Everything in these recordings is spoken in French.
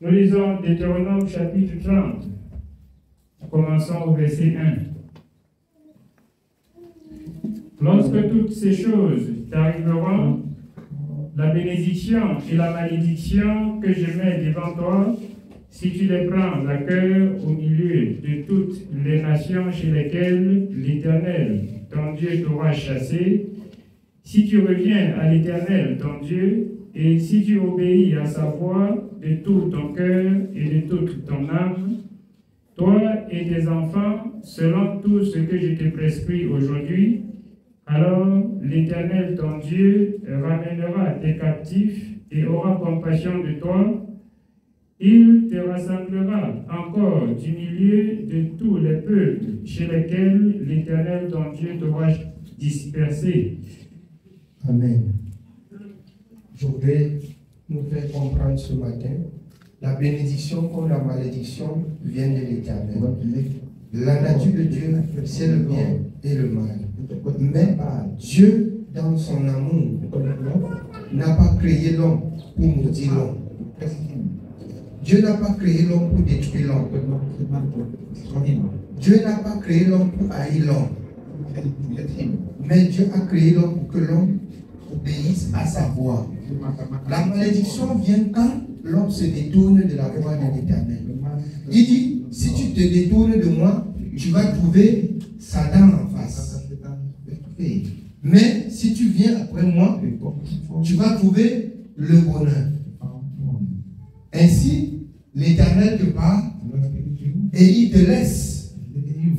Nous lisons Deutéronome chapitre 30. Commençons au verset 1. Lorsque toutes ces choses t'arriveront, la bénédiction et la malédiction que je mets devant toi, si tu les prends à cœur au milieu de toutes les nations chez lesquelles l'Éternel, ton Dieu, t'aura chassé, si tu reviens à l'Éternel, ton Dieu, et si tu obéis à sa voix de tout ton cœur et de toute ton âme, toi et tes enfants, selon tout ce que je te prescris aujourd'hui, alors l'Éternel, ton Dieu, ramènera tes captifs et aura compassion de toi. Il te rassemblera encore du milieu de tous les peuples chez lesquels l'Éternel, ton Dieu, t'aura dispersé. Amen. Je voudrais nous faire comprendre ce matin, la bénédiction comme la malédiction vient de l'Éternel. La nature de Dieu, c'est le bien et le mal. Mais Dieu, dans son amour, n'a pas créé l'homme pour maudire l'homme. Dieu n'a pas créé l'homme pour détruire l'homme. Dieu n'a pas créé l'homme pour haïr l'homme. Mais Dieu a créé l'homme pour que l'homme obéisse à sa voix. La malédiction vient quand l'homme se détourne de la voix de l'Éternel. Il dit, si tu te détournes de moi, tu vas trouver Satan en face. Mais si tu viens après moi, tu vas trouver le bonheur. Ainsi, l'Éternel te parle et il te laisse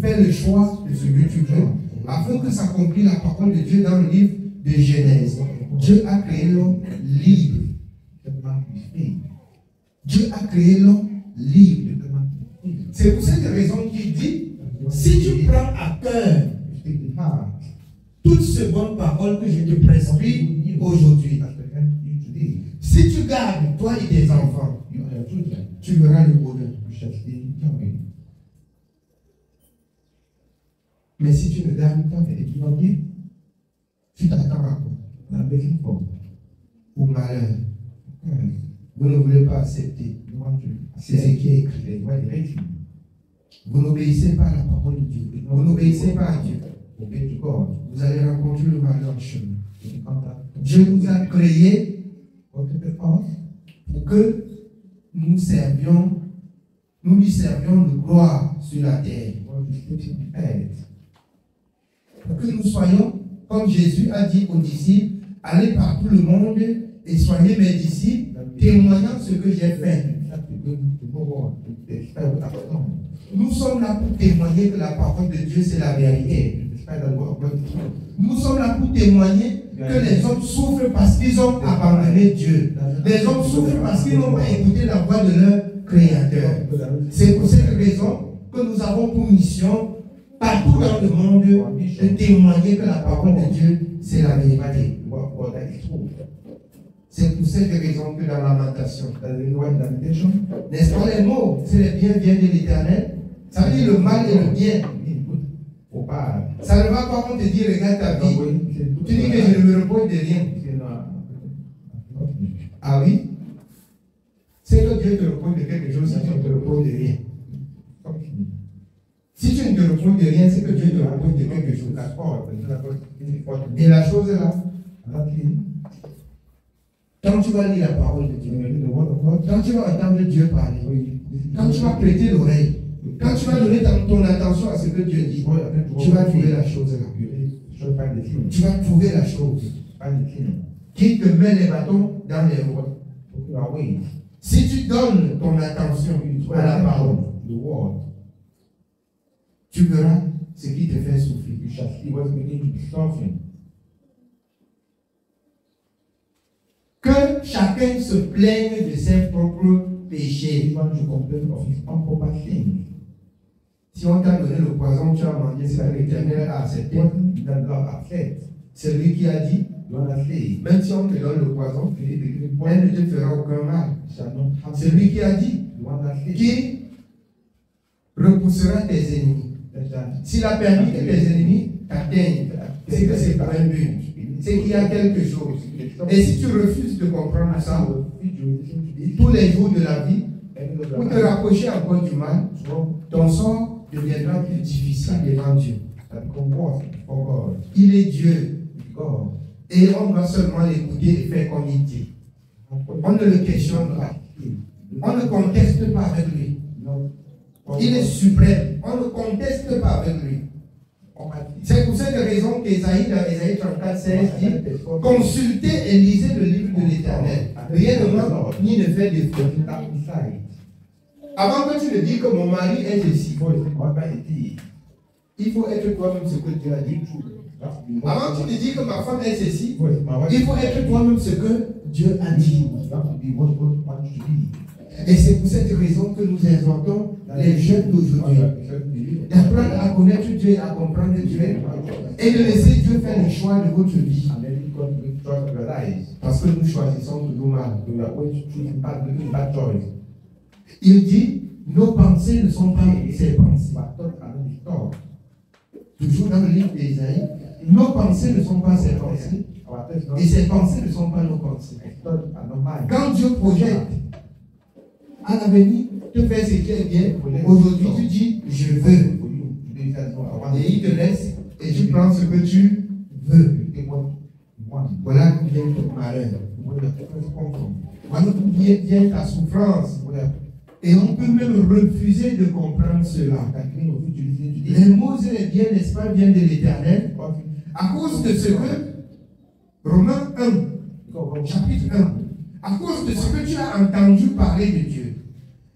faire le choix de ce que tu veux, afin que s'accomplisse la parole de Dieu dans le livre de Genèse. Dieu a créé l'homme libre. Dieu a créé l'homme libre. C'est pour cette raison qu'il dit, si tu prends à cœur toutes ces bonnes paroles que je te prescris aujourd'hui, si tu gardes toi et tes enfants, tu verras le bonheur. Mais si tu ne gardes pas tes enfants, tu t'attends à quoi? Au malheur. Vous ne voulez pas accepter. C'est ce qui est écrit. Vous n'obéissez pas à la parole de Dieu. Vous n'obéissez pas à Dieu. Vous allez rencontrer le malheur en chemin. Dieu nous a créés pour que nous lui servions de gloire sur la terre. Pour que nous soyons, comme Jésus a dit aux disciples, allez par tout le monde et soyez mes disciples, témoignant ce que j'ai fait. Nous sommes là pour témoigner que la parole de Dieu c'est la vérité. Nous sommes là pour témoigner que les hommes souffrent parce qu'ils ont abandonné Dieu. Les hommes souffrent parce qu'ils n'ont pas écouté la voix de leur Créateur. C'est pour cette raison que nous avons pour mission, partout dans le monde, de témoigner que la parole de Dieu c'est la vérité. C'est pour cette raison que dans Lamentation, n'est-ce pas les mots, c'est le bien vient de l'Éternel, ça veut dire le mal et le bien. Ça ne va pas on te dire regarde ta vie. Tu dis que je ne me repose de rien. Ah oui? C'est que Dieu te repose de quelque chose, si tu ne te reposes de rien. Si tu ne te reposes de rien, c'est que Dieu te repose de quelque chose. Et la chose là, quand tu vas lire la parole de Dieu, quand tu vas entendre Dieu parler, quand tu vas prêter l'oreille, quand tu vas donner ton attention à ce que Dieu dit, tu vas trouver la chose là. Tu vas trouver la chose qui te met les bâtons dans les roues. Si tu donnes ton attention à la parole, tu verras ce qui te fait souffrir. Que chacun se plaigne de ses propres péchés. Si on t'a donné le poison, tu as mangé, c'est que l'Éternel a accepté. C'est lui qui a dit, même si on te donne le poison, elle ne te fera aucun mal. C'est lui qui a dit, qui repoussera tes ennemis. S'il a permis que tes ennemis t'atteignent, c'est que c'est pour un but. C'est qu'il y a quelque chose. Et si tu refuses de comprendre ça, tous les jours de la vie, pour te rapprocher encore du mal, ton sort deviendra plus difficile devant Dieu. Il est Dieu. Et on doit seulement l'écouter et faire comme il dit. On ne le questionne pas. On ne conteste pas avec lui. Il est suprême. On ne conteste pas avec lui. C'est pour cette raison qu'Ésaïe, dans Ésaïe 34, 16, dit consultez et lisez le livre de l'Éternel. Rien ne manque ni ne fait défaut. Avant que tu ne dises que mon mari est ceci, il faut être toi-même ce que Dieu a dit. Avant que tu ne dises que ma femme est ceci, il faut être toi-même ce que Dieu a dit. Et c'est pour cette raison que nous exhortons les jeunes d'aujourd'hui d'apprendre à connaître Dieu et à comprendre Dieu et de laisser Dieu faire le choix de votre vie. Parce que nous choisissons toujours mal. Il dit, nos pensées ne sont pas ses pensées. Toujours dans le livre d'Ésaïe, nos pensées ne sont pas ses pensées et ses pensées ne sont pas nos pensées. Quand Dieu projette à l'avenir te faire ce qui est bien, aujourd'hui tu dis je veux. Et il te laisse et tu prends ce que tu veux. Voilà d'où vient ton malheur. Voilà d'où vient ta souffrance. Et on peut même refuser de comprendre cela. Les mots et les biens, n'est-ce pas, viennent de l'Éternel. À cause de ce que, Romains 1, chapitre 1, à cause de ce que tu as entendu parler de Dieu,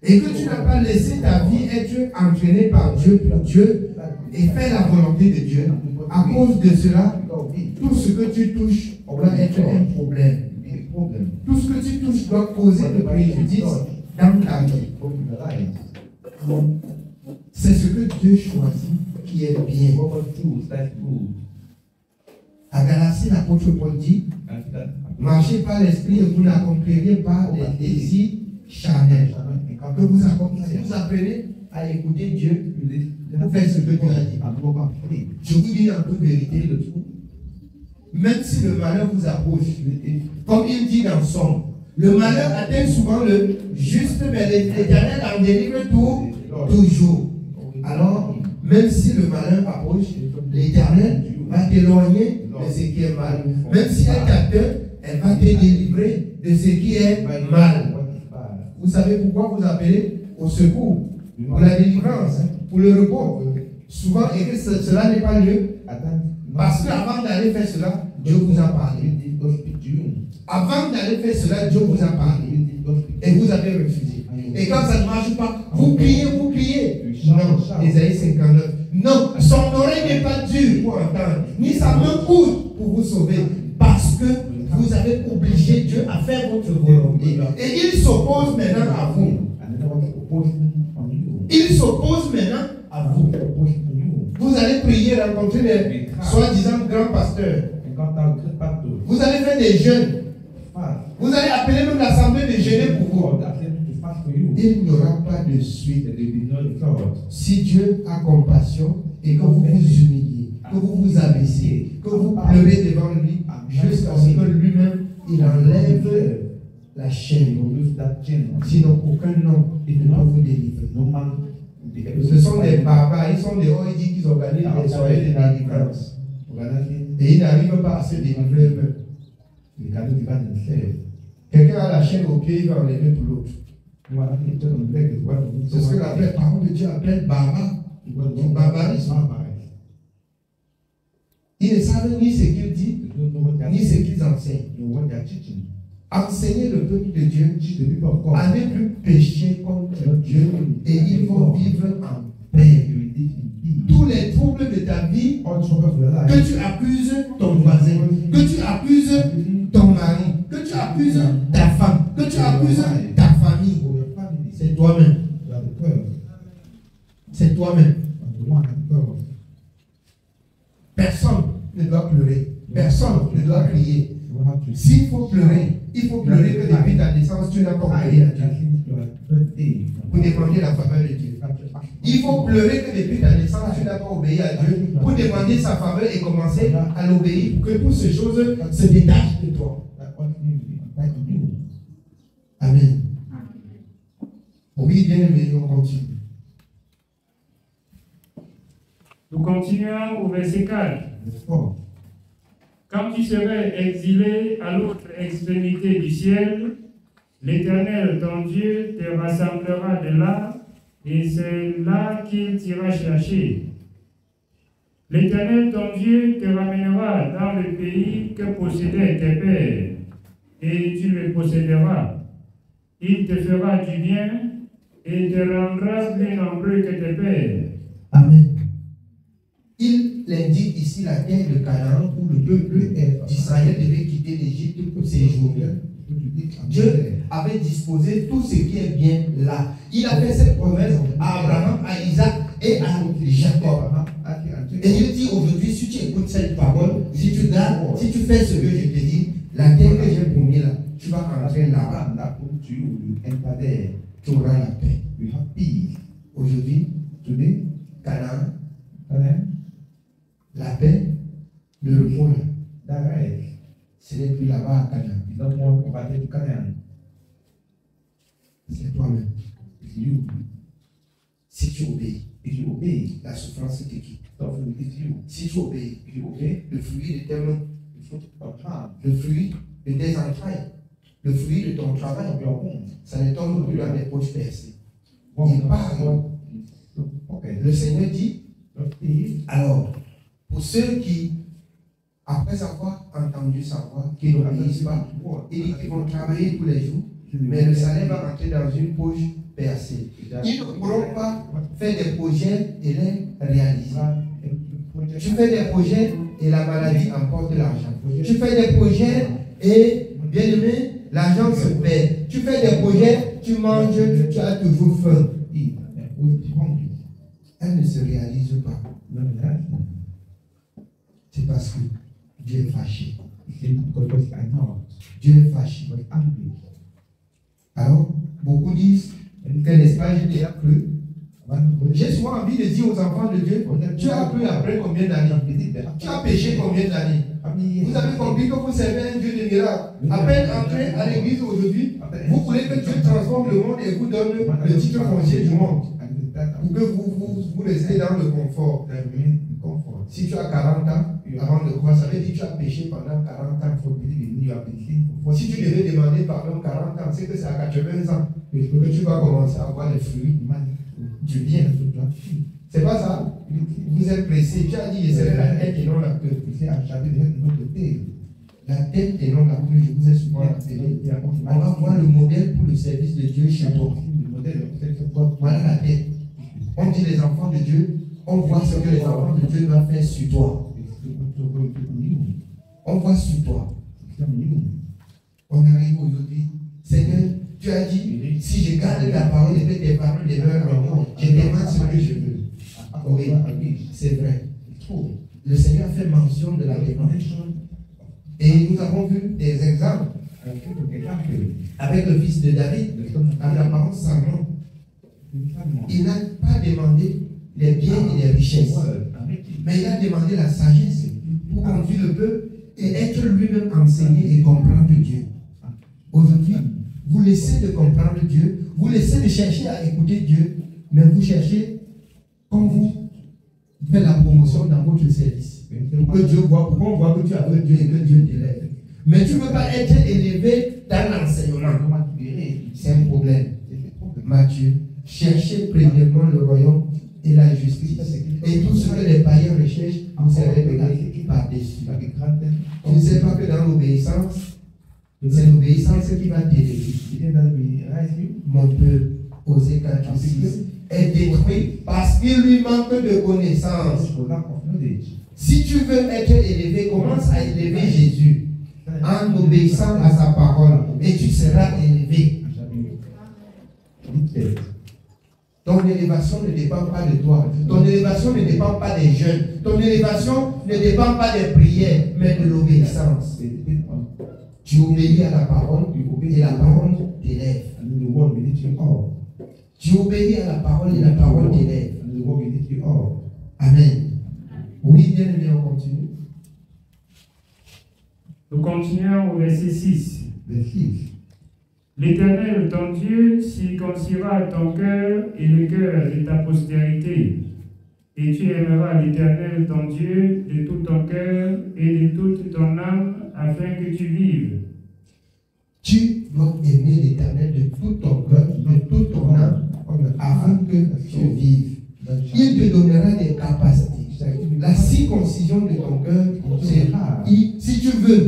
et que tu n'as pas laissé ta vie être entraînée par Dieu pour Dieu, et faire la volonté de Dieu, à cause de cela, tout ce que tu touches doit être un problème. Tout ce que tu touches doit causer de préjudice dans ta vie. C'est ce que Dieu choisit qui est bien. À Galatie, l'apôtre Paul dit, marchez par l'esprit et vous n'accomplirez pas des désirs charnels. Que vous apprenez à écouter Dieu, vous faites ce que Dieu a dit. Je vous dis un peu de vérité. Même si le malheur vous approche, comme il dit dans Somme, le malheur atteint souvent le juste, mais l'Éternel en délivre toujours. Alors, même si le malheur approche, l'Éternel va t'éloigner de ce qui est mal. Même si elle t'atteint, elle va te délivrer de ce qui est mal. Vous savez pourquoi vous appelez au secours, pour la délivrance, pour le repos. Souvent, et que cela n'est pas lieu, parce qu'avant d'aller faire cela, Dieu vous a parlé. Avant d'aller faire cela, Dieu vous a parlé. Et vous avez refusé. Et quand ça ne marche pas, vous criez. Non, Ésaïe 59. Non, son oreille n'est pas dure pour entendre, ni sa main courte pour vous sauver. Parce que vous avez obligé Dieu à faire votre volonté. Et il s'oppose maintenant à vous. Il s'oppose maintenant à vous. Vous allez prier, rencontrer les soi-disant grands pasteurs. Vous allez faire des jeûnes. Vous allez appeler même l'assemblée de jeûner pour vous. Il n'y aura pas de suite. Si Dieu a compassion et que vous vous humiliez, que vous vous abaissez, que vous pleurez devant lui, jusqu'à ce que lui-même il enlève la chaîne. Sinon, aucun nom ne peut vous délivrer. Ce sont des barbares, ils sont des OID qui organisent des soirées de délivrance. Et ils n'arrivent pas à se délivrer eux-mêmes. Quelqu'un a la chaîne au pied, il va enlever pour l'autre. C'est ce que la parole de Dieu appelle barbare. Barbarisme. Ils ne savent ni ce qu'ils disent, ni ce qu'ils enseignent. Enseigner le peuple de Dieu à ne plus pécher contre Dieu et ils vont vivre en paix. Tous les troubles de ta vie, que tu accuses ton voisin, que tu accuses ton mari, que tu accuses ta femme, que tu accuses ta famille, c'est toi-même. C'est toi-même. Personne ne doit pleurer. Personne ne doit crier. S'il faut pleurer, il faut pleurer que depuis ta naissance, tu n'as pas obéi à Dieu. Pour demander la faveur de Dieu. Il faut pleurer que depuis ta naissance, tu n'as pas obéi à Dieu. Pour demander sa faveur et commencer à l'obéir. Que toutes ces choses se détachent de toi. Amen. Oui, bien aimé, on continue. Nous continuons au verset 4. Oh. Quand tu serais exilé à l'autre extrémité du ciel, l'Éternel, ton Dieu, te rassemblera de là, et c'est là qu'il t'ira chercher. L'Éternel, ton Dieu, te ramènera dans le pays que possédaient tes pères, et tu le posséderas. Il te fera du bien et te rendra plus nombreux que tes pères. Amen. Il indique ici la terre de Canaan où le peuple d'Israël devait quitter l'Égypte pour séjourner. Dieu avait disposé tout ce qui est bien là. Il a fait cette promesse à Abraham, à Isaac et à Jacob. Et il dit aujourd'hui, si tu écoutes cette parole, si tu gardes, si tu fais ce que je te dis, la terre que j'ai promis là, tu vas rentrer là-bas. Tu auras la paix. Aujourd'hui, Canaan, la paix, le repos là. Ce n'est plus là-bas à Canaan. C'est toi-même. Si tu obéis, la souffrance te quitte. Si tu obéis, le fruit de tes mains, le fruit de tes entrailles, le fruit de ton travail, ça ne tombe plus dans les poches percées. Il parle. Le Seigneur dit, alors, pour ceux qui, après avoir entendu sa voix, qui n'obéissent pas, il dit qu'ils vont travailler tous les jours, mais le salaire va rentrer dans une poche percée. Ils ne pourront pas faire des projets et les réaliser. Tu fais des projets et la maladie emporte l'argent. Tu fais des projets et, bien aimé, l'argent se perd. Tu fais des projets, tu manges, tu as toujours faim. Elle ne se réalise pas. C'est parce que Dieu est fâché. Dieu est fâché. Alors, beaucoup disent que n'est-ce pas, j'ai déjà cru. J'ai souvent envie de dire aux enfants de Dieu, tu as cru après combien d'années? Tu as péché combien d'années? Vous avez compris que vous servez un Dieu de miracle. À peine entré à l'église aujourd'hui, vous voulez que Dieu transforme le monde et vous donne le titre foncier du monde. Pour que vous restez dans le confort. Si tu as 40 ans, avant de croire, ça veut dire que tu as péché pendant 40 ans. Si tu devais demander pardon 40 ans, c'est que c'est à 80 ans que tu vas commencer à avoir les fruits du bien. C'est pas ça? Vous êtes pressé. Tu as dit, je serai la tête et non la queue. La tête et non la queue, je vous ai souvent appelé. On va voir le modèle pour le service de Dieu chez toi. Voilà la tête. On dit les enfants de Dieu, on voit ce que les enfants de Dieu doivent faire sur toi. On voit sur toi. On arrive aujourd'hui. Seigneur, tu as dit, si je garde ta parole et que tes paroles demeurent en moi, je demande ce que je veux. Oui, c'est vrai. Le Seigneur a fait mention de la demande. Et nous avons vu des exemples avec le fils de David, en apparence Salomon. Il n'a pas demandé les biens et les richesses, mais il a demandé la sagesse pour conduire le peuple et être lui-même enseigné et comprendre Dieu. Aujourd'hui, vous laissez de comprendre Dieu, vous laissez de chercher à écouter Dieu, mais vous cherchez, comme vous faites la promotion dans votre service, pour que Dieu voit, pour qu'on voit que tu as Dieu et que Dieu t'élève. Mais tu ne veux pas être élevé dans l'enseignement. C'est un problème. Matthieu, cherchez premièrement le royaume et la justice. Et tout ce que les païens recherchent, vous serez donné par-dessus. Tu ne sais pas que dans l'obéissance, c'est l'obéissance qui va t'élever. Mon peuple, Osée 4:6, est détruit parce qu'il lui manque de connaissances. Si tu veux être élevé, commence à élever Jésus en obéissant à sa parole et tu seras élevé. Ton élévation ne dépend pas de toi. Ton élévation ne dépend pas des jeunes. Ton élévation ne dépend pas des prières, mais de l'obéissance. Tu obéis à la parole et la parole t'élève. Tu obéis à la parole et la parole t'élève. Amen. Oui, bien aimé, on continue. Nous continuons au verset 6. L'Éternel, ton Dieu, circoncira ton cœur et le cœur de ta postérité. Et tu aimeras l'Éternel, ton Dieu, de tout ton cœur et de toute ton âme, afin que tu vives. Tu dois aimer l'Éternel de tout ton cœur, de toute ton âme, afin que tu vives. Il te donnera des capacités. La circoncision de ton cœur, si tu veux,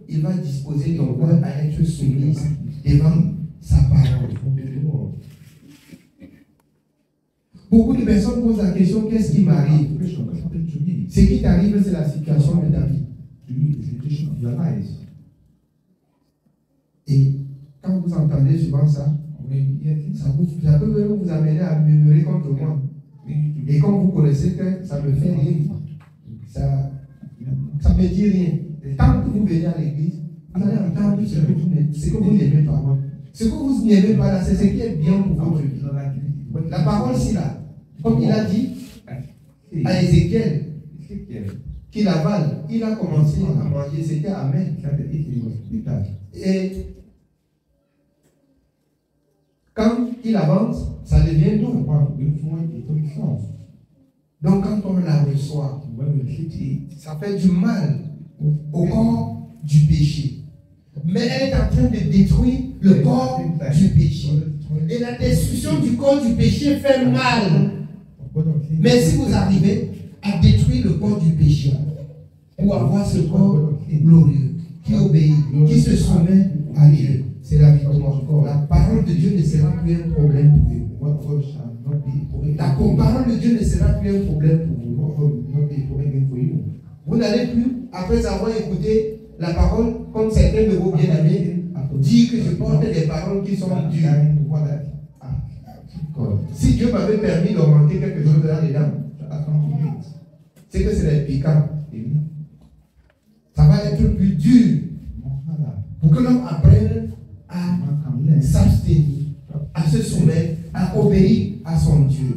il va disposer ton cœur à être soumis devant sa parole. Beaucoup de personnes posent la question, qu'est-ce qui m'arrive? Ce qui t'arrive, c'est la situation de ta vie. Et quand vous entendez souvent ça, ça peut même vous amener à murmurer contre moi. Et quand vous connaissez que ça me fait rire, ça ne me dit rien. Tant que vous venez à l'église, vous allez entendre ce que vous n'aimez pas. Ce que vous n'aimez pas là, c'est ce qui est bien pour votre vie. La parole, c'est là. Comme il a dit à Ézéchiel, qu'il avale, il a commencé à manger, c'était Amen. Et quand il avance, ça devient tout. Donc quand on la reçoit, ça fait du mal au corps du péché. Mais elle est en train de détruire le corps du péché. Et la destruction du corps du péché fait mal. Mais si vous arrivez à détruire le corps du péché pour avoir ce corps glorieux, qui obéit, qui se soumet à Dieu, c'est la victoire. La parole de Dieu ne sera plus un problème pour vous. La parole de Dieu ne sera plus un problème pour vous. Vous n'allez plus, après avoir écouté la parole, comme certains de vos bien-aimés, dire que je porte des paroles qui sont dures. Si Dieu m'avait permis d'augmenter quelque chose là-dedans, c'est que c'est piquant. Ça va être plus dur pour que l'homme apprenne à s'abstenir, à se soumettre, à obéir à son Dieu.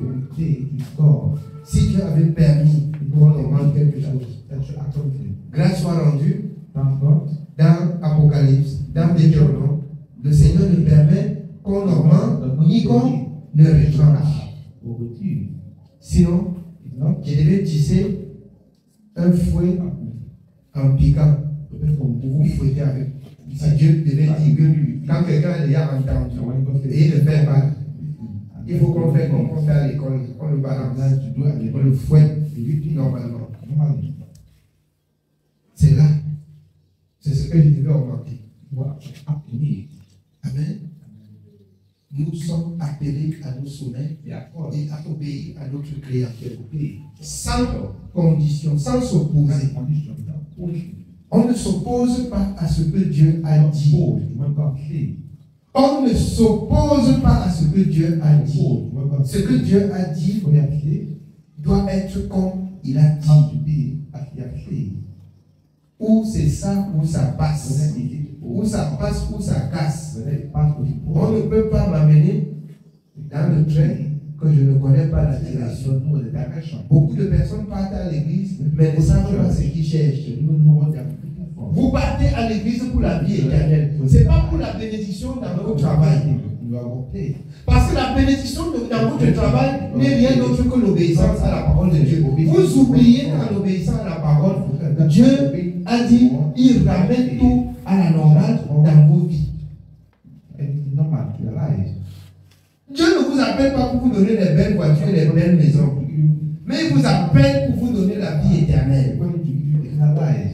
Si Dieu avait permis qu'on augmente quelque chose, grâce soit rendue dans Apocalypse, dans Deutéronome, le Seigneur nous permet qu'on augmente ni qu'on ne retranche. Sinon, je devais tisser un fouet en piquant pour vous fouetter avec. Si Dieu devait dire que quand quelqu'un l'a entendu et il ne fait pas, il faut qu'on fait comme on fait à l'école, on le balance, on le fouette normalement. C'est là. C'est ce que je devais augmenter. Amen. Nous sommes appelés à nous soumettre et à obéir à notre Créateur. Sans condition, sans s'opposer. On ne s'oppose pas à ce que Dieu a dit. On ne s'oppose pas à ce que Dieu a dit. Ce que Dieu a dit doit être comme il a dit. Ou c'est ça, ou ça passe. Ou ça passe, ou ça casse. On ne peut pas m'amener dans le train que je ne connais pas la direction. Beaucoup de personnes partent à l'église, mais ne savent pas ce qu'ils cherchent. Vous partez à l'église pour la vie éternelle. Ce n'est pas pour la bénédiction dans votre travail. Parce que la bénédiction dans votre travail n'est rien d'autre que l'obéissance à la parole de Dieu. Vous oubliez qu'en obéissant à la parole, Dieu a dit, il ramène tout à la normale dans vos vies. Dieu ne vous appelle pas pour vous donner des belles voitures et des belles maisons. Mais il vous appelle pour vous donner la vie éternelle.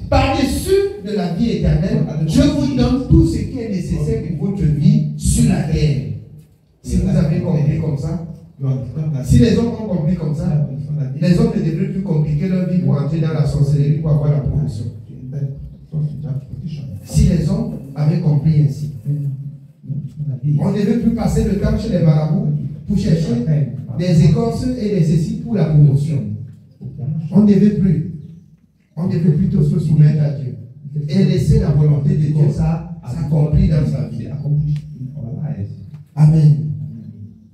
Par-dessus de la vie éternelle, Dieu vous donne tout ce qui est nécessaire pour votre vie sur la terre. Si vous avez compris comme ça, si les hommes ont compris comme ça, les hommes ne devraient plus compliquer leur vie pour entrer dans la sorcellerie pour avoir la promotion. Si les hommes avaient compris ainsi, on ne devait plus passer le temps chez les marabouts pour chercher des écorces et des ceci pour la promotion. On ne devait plus. On devait plutôt se soumettre à Dieu et laisser la volonté de Dieu s'accomplir dans sa vie. Amen.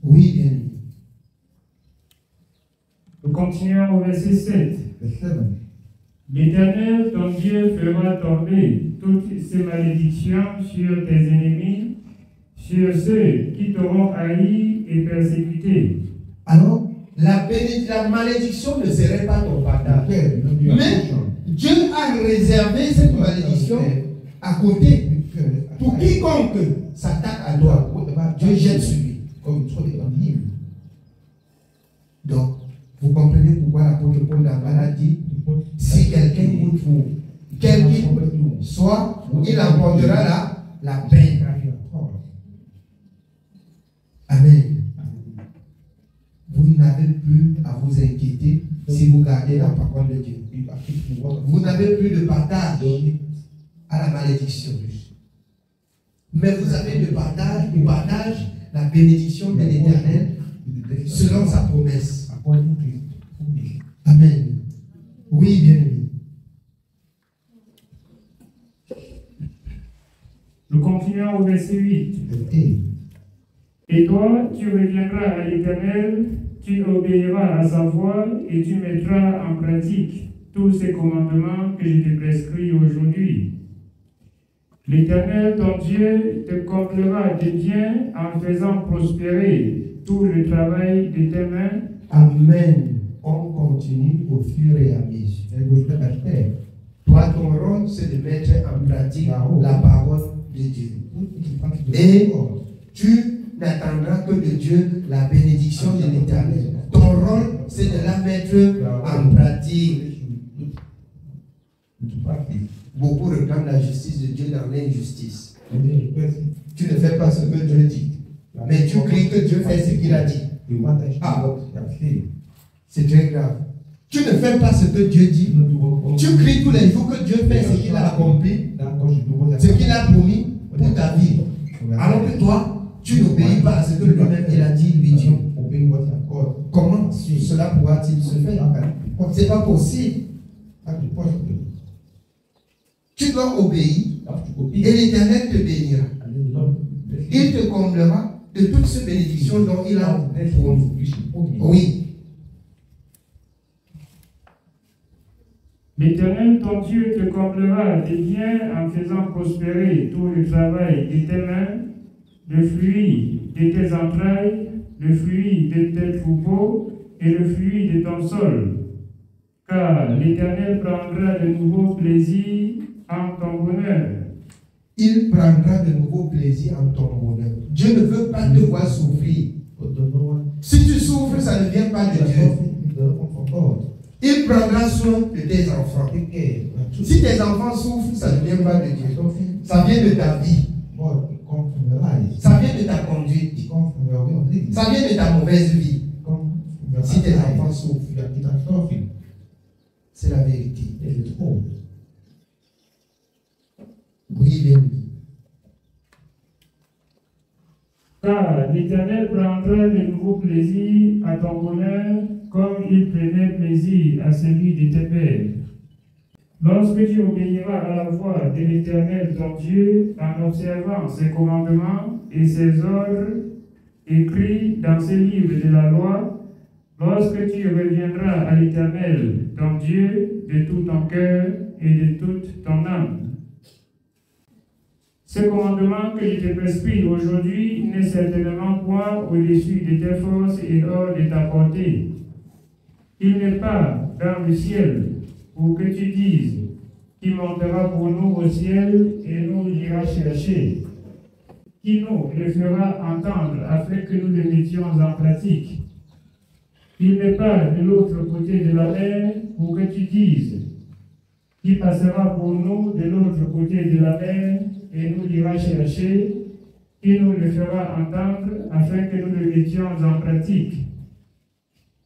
Oui, bien. Nous continuons au verset 7. L'Éternel, ton Dieu, fera tomber toutes ces malédictions sur tes ennemis, sur ceux qui t'auront haï et persécuté. Alors, la malédiction ne serait pas ton partage. Mais Dieu a réservé cette malédiction à côté. Pour quiconque s'attaque à toi, Dieu jette sur lui. Donc, vous comprenez pourquoi l'apôtre Paul a dit, si quelqu'un vous trouve, quel qu'il soit, il emportera la peine. Amen. Vous n'avez plus à vous inquiéter si vous gardez la parole de Dieu. Vous n'avez plus de partage à la malédiction. Mais vous avez de partage la bénédiction de l'Éternel selon sa promesse. Amen. Oui, bien-aimé. Nous continuons au verset 8. Et toi, tu reviendras à l'Éternel, tu obéiras à sa voix et tu mettras en pratique tous ces commandements que je te prescris aujourd'hui. L'Éternel, ton Dieu, te comblera de biens en faisant prospérer tout le travail de tes mains. Amen. On continue au fur et à mesure. Toi, ton rôle, c'est de mettre en pratique la parole de Dieu. Et tu n'attendras que de Dieu la bénédiction de l'Éternel. Ton rôle, c'est de la mettre en pratique. Beaucoup réclament la justice de Dieu dans l'injustice. Tu ne fais pas ce que Dieu dit, mais tu cries que Dieu fait ce qu'il a dit. Ah, c'est très grave. Tu ne fais pas ce que Dieu dit. Tu cries tous les jours que Dieu fait ce qu'il a accompli, ce qu'il a promis pour ta vie. Alors que toi, tu n'obéis pas à ce que lui-même il a dit, lui Dieu. Comment cela pourra-t-il se faire? Ce n'est pas possible. Tu dois obéir et l'Éternel te bénira. Il te comblera de toutes ces bénédictions dont il a promis. Oui. L'Éternel, ton Dieu, te comblera de biens en faisant prospérer tout le travail de tes mains, le fruit de tes entrailles, le fruit de tes troupeaux et le fruit de ton sol. Car l'Éternel prendra de nouveaux plaisirs en ton bonheur. Il prendra de nouveaux plaisirs en ton bonheur. Dieu ne veut pas te voir souffrir. Si tu souffres, ça ne vient pas de Dieu. Il prendra soin de tes enfants. Si tes enfants souffrent, ça ne vient pas de Dieu. Ça vient de ta vie. Ça vient de ta conduite. Ça vient de ta mauvaise vie. Si tes enfants souffrent, c'est la vérité. Oui, bien. Car l'Éternel prendra de nouveaux plaisirs à ton bonheur, comme il prenait plaisir à celui de tes pères. Lorsque tu obéiras à la voix de l'Éternel ton Dieu, en observant ses commandements et ses ordres écrits dans ces livres de la loi, lorsque tu reviendras à l'Éternel ton Dieu de tout ton cœur et de toute ton âme. Ce commandement que je te prescris aujourd'hui n'est certainement point au-dessus de tes forces et hors de ta portée. Il n'est pas dans le ciel pour que tu dises qui montera pour nous au ciel et nous ira chercher, qui nous le fera entendre afin que nous le mettions en pratique. Il n'est pas de l'autre côté de la mer pour que tu dises qui passera pour nous de l'autre côté de la mer et nous l'ira chercher, qui nous le fera entendre afin que nous le mettions en pratique.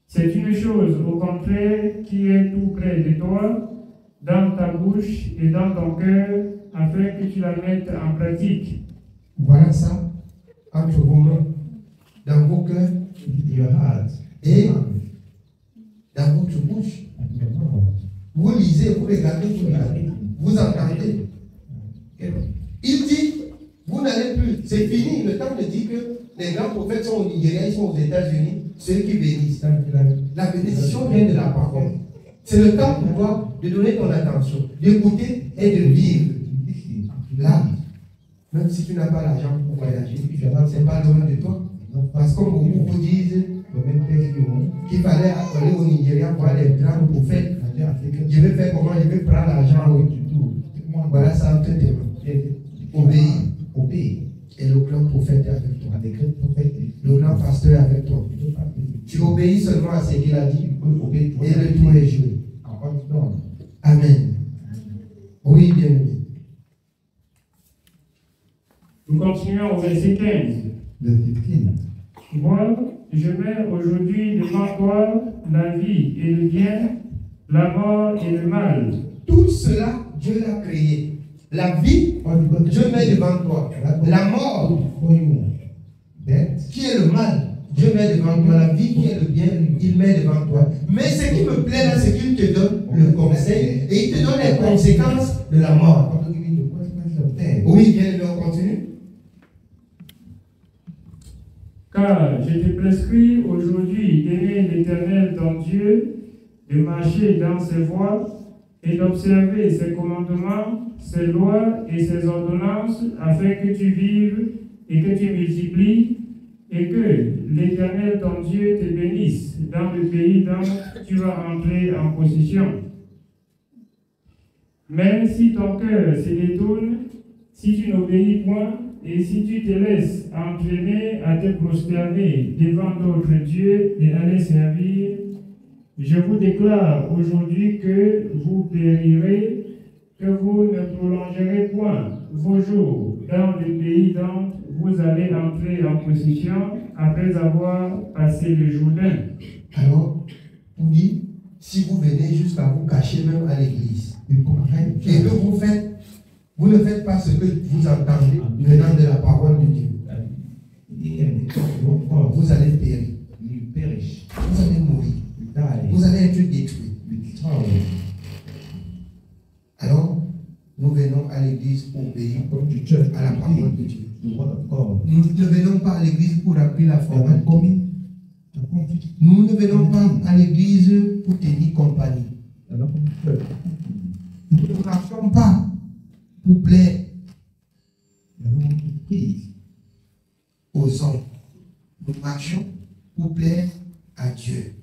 C'est une chose, au contraire, qui est tout près de toi, dans ta bouche et dans ton cœur, afin que tu la mettes en pratique. Voilà ça, entre vos mains, dans vos cœurs, et dans votre bouche. Vous lisez, vous regardez, vous entendez. Il dit, vous n'allez plus, c'est fini, le temps de dire que les grands prophètes sont au Nigeria, ils sont aux États-Unis, ceux qui bénissent. La bénédiction vient de la parole. C'est le temps pour toi de donner ton attention, d'écouter et de vivre. Là, Même si tu n'as pas l'argent pour voyager, c'est pas loin de toi. Parce que beaucoup vous disent qu'il fallait aller au Nigeria voir les grands prophètes. Je vais faire comment? Je vais prendre l'argent. Voilà, ça te demande. Obéis. Et le grand prophète est avec toi. Le grand pasteur est avec toi. Tu obéis seulement à ce qu'il a dit. Et le tour est joué. Amen. Oui, bien aimé. Nous continuons au verset 15. Moi, je mets aujourd'hui devant toi la vie et le bien, la mort et le mal. Tout cela, Dieu l'a créé. La vie, Dieu met devant toi. La mort, qui est le mal, Dieu met devant toi. La vie, qui est le bien, il met devant toi. Mais ce qui me plaît là, c'est qu'il te donne le conseil et il te donne les conséquences de la mort. Oui, bien aimé, on continue. Car je te prescris aujourd'hui d'aimer l'Éternel ton Dieu, de marcher dans ses voies et d'observer ses commandements, ses lois et ses ordonnances, afin que tu vives et que tu multiplies, et que l'Éternel ton Dieu te bénisse dans le pays dont tu vas entrer en possession. Même si ton cœur se détourne, si tu n'obéis point, et si tu te laisses entraîner à te prosterner devant d'autres dieux et à les servir, je vous déclare aujourd'hui que vous périrez, que vous ne prolongerez point vos jours dans le pays dont vous allez entrer en possession après avoir passé le Jourdain. Alors, on dit, si vous venez jusqu'à vous cacher même à l'église, et que vous ne faites pas ce que vous entendez venant de la parole de Dieu, vous allez périr. Vous allez mourir. Vous allez être détruit. Alors, nous venons à l'église pour obéir à la parole de Dieu. Nous ne venons pas à l'église pour appeler la formule. Nous ne venons pas à l'église pour tenir compagnie. Nous ne marchons pas pour plaire aux hommes. Nous marchons pour plaire à Dieu.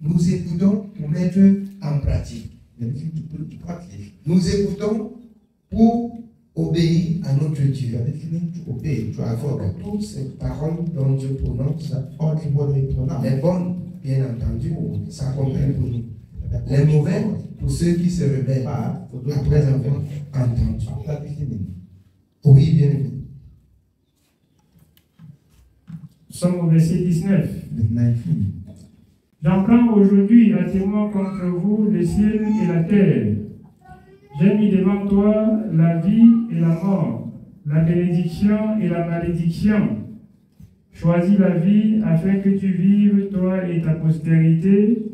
Nous écoutons pour mettre en pratique. Nous écoutons pour obéir à notre Dieu. Afin que toutes ces paroles dont Dieu prononce, les bonnes, bien entendu, s'accomplissent pour nous. Les mauvais, pour ceux qui se rebellent après avoir entendu. Oui, bien aimé. Nous sommes au verset 19. J'en prends aujourd'hui à témoin contre vous le ciel et la terre. J'ai mis devant toi la vie et la mort, la bénédiction et la malédiction. Choisis la vie afin que tu vives, toi et ta postérité,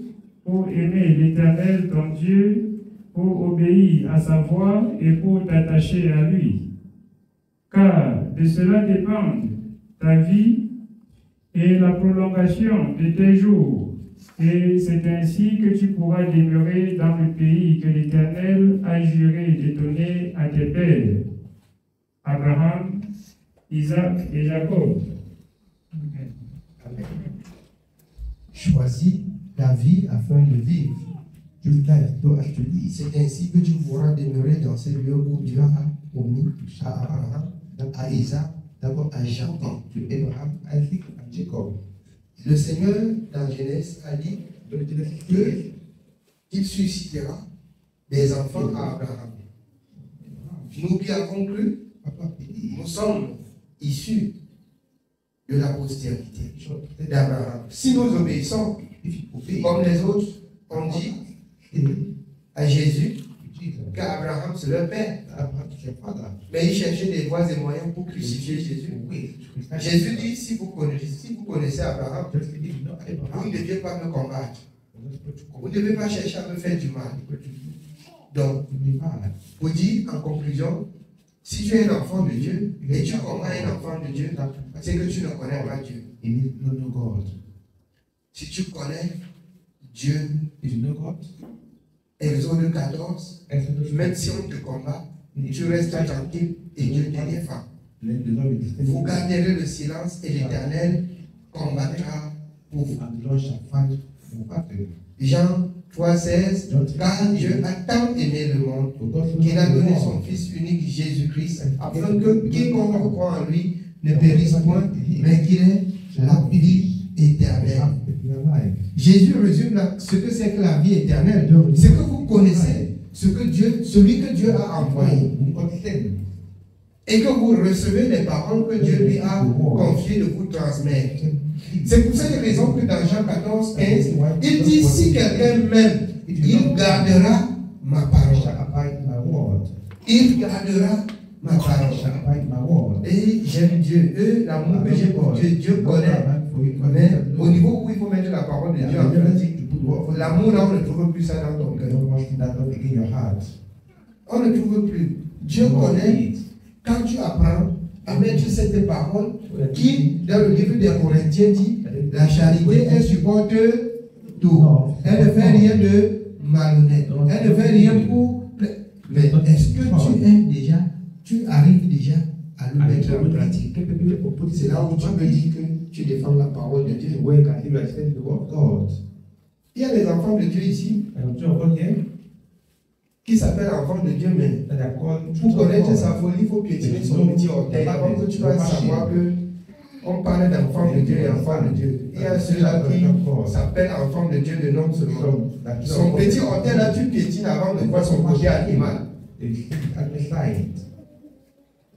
pour aimer l'Éternel ton Dieu, pour obéir à sa voix et pour t'attacher à lui. Car de cela dépendent ta vie et la prolongation de tes jours. Et c'est ainsi que tu pourras demeurer dans le pays que l'Éternel a juré de donner à tes pères, Abraham, Isaac et Jacob. Amen. Choisis la vie afin de vivre. C'est ainsi que tu pourras demeurer dans ce lieu où Dieu a promis à Abraham, à Isaac, d'abord à Jacob. Le Seigneur, dans Genèse, a dit qu'il suscitera des enfants à Abraham. Nous qui avons cru, nous sommes issus de la postérité d'Abraham. Si nous obéissons, comme les autres ont dit à Jésus, qu'Abraham c'est leur père. Mais ils cherchaient des voies et moyens pour crucifier Jésus. Jésus dit, si vous connaissez Abraham, vous ne deviez pas me combattre. Vous ne devez pas chercher à me faire du mal. Donc, pour dire en conclusion, si tu es un enfant de Dieu et tu combats un enfant de Dieu, c'est que tu ne connais pas Dieu. Si tu connais Dieu, Exode 14, même si on te combat, tu restes tranquille et Dieu te défend. Vous garderez le silence et l'Éternel combattra pour vous. Jean 3,16, car Dieu a tant aimé le monde qu'il a donné son Fils unique Jésus-Christ, afin que quiconque croit en lui ne périsse point, mais qu'il ait la vie éternelle. Jésus résume ce que c'est que la vie éternelle. C'est que vous connaissez celui que Dieu a envoyé. Et que vous recevez les paroles que Dieu lui a confiées de vous transmettre. C'est pour cette raison que dans Jean 14, 15, il dit, si quelqu'un m'aime, il gardera ma parole. Il gardera ma parole. Et j'aime Dieu. L'amour que j'ai pour Dieu, Dieu connaît. Mais au niveau où il faut mettre la parole de Dieu en pratique, l'amour là, on ne trouve plus ça dans ton cœur. On ne trouve plus. Dieu connaît. Quand tu apprends à mettre cette parole, qui dans le livre des Corinthiens dit, la charité, elle supporte tout. Elle ne fait rien de malhonnête. Elle ne fait rien pour... Mais est-ce que tu aimes déjà, tu arrives déjà à le mettre en pratique? C'est là où tu peux dire que tu défends la parole de Dieu. Il y a des enfants de Dieu ici qui s'appellent enfants de Dieu, mais pour connaître sa folie, il faut piétiner son petit orteil avant que tu vas savoir que on parle d'enfants de Dieu et enfants de Dieu. Il y a ceux-là qui s'appellent enfants de Dieu de nom seulement. Son petit orteil là, tu piétines avant de voir son côté animal.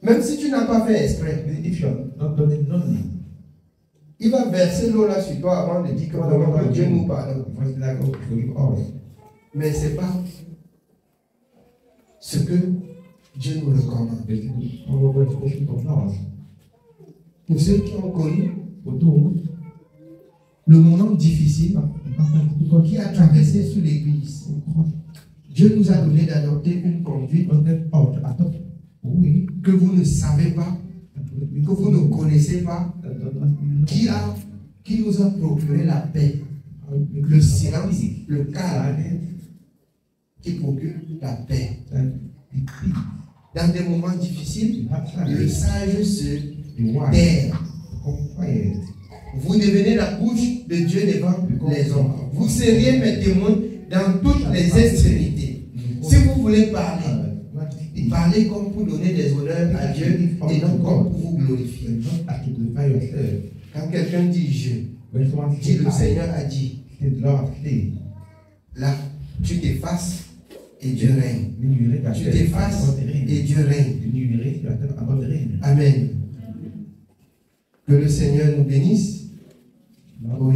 Même si tu n'as pas fait exprès. Il va verser l'eau là sur toi avant de dire que Dieu nous pardonne. Mais ce n'est pas ce que Dieu nous recommande. Pour ceux qui ont connu le moment difficile qui a traversé sur l'église, Dieu nous a donné d'adopter une conduite que vous ne savez pas, que vous ne connaissez pas, qui nous a procuré la paix, le silence, le calme, qui procure la paix. Dans des moments difficiles, le sage se tait. Vous devenez la bouche de Dieu devant les hommes. Vous seriez mes témoins dans toutes les extrémités. Si vous voulez parler, parlez comme pour donner des honneurs à Dieu et non comme pour vous glorifier. Quand quelqu'un dit je, dit le Seigneur a dit, là, tu t'effaces et Dieu règne. Tu t'effaces et Dieu règne. Amen. Que le Seigneur nous bénisse. Oui.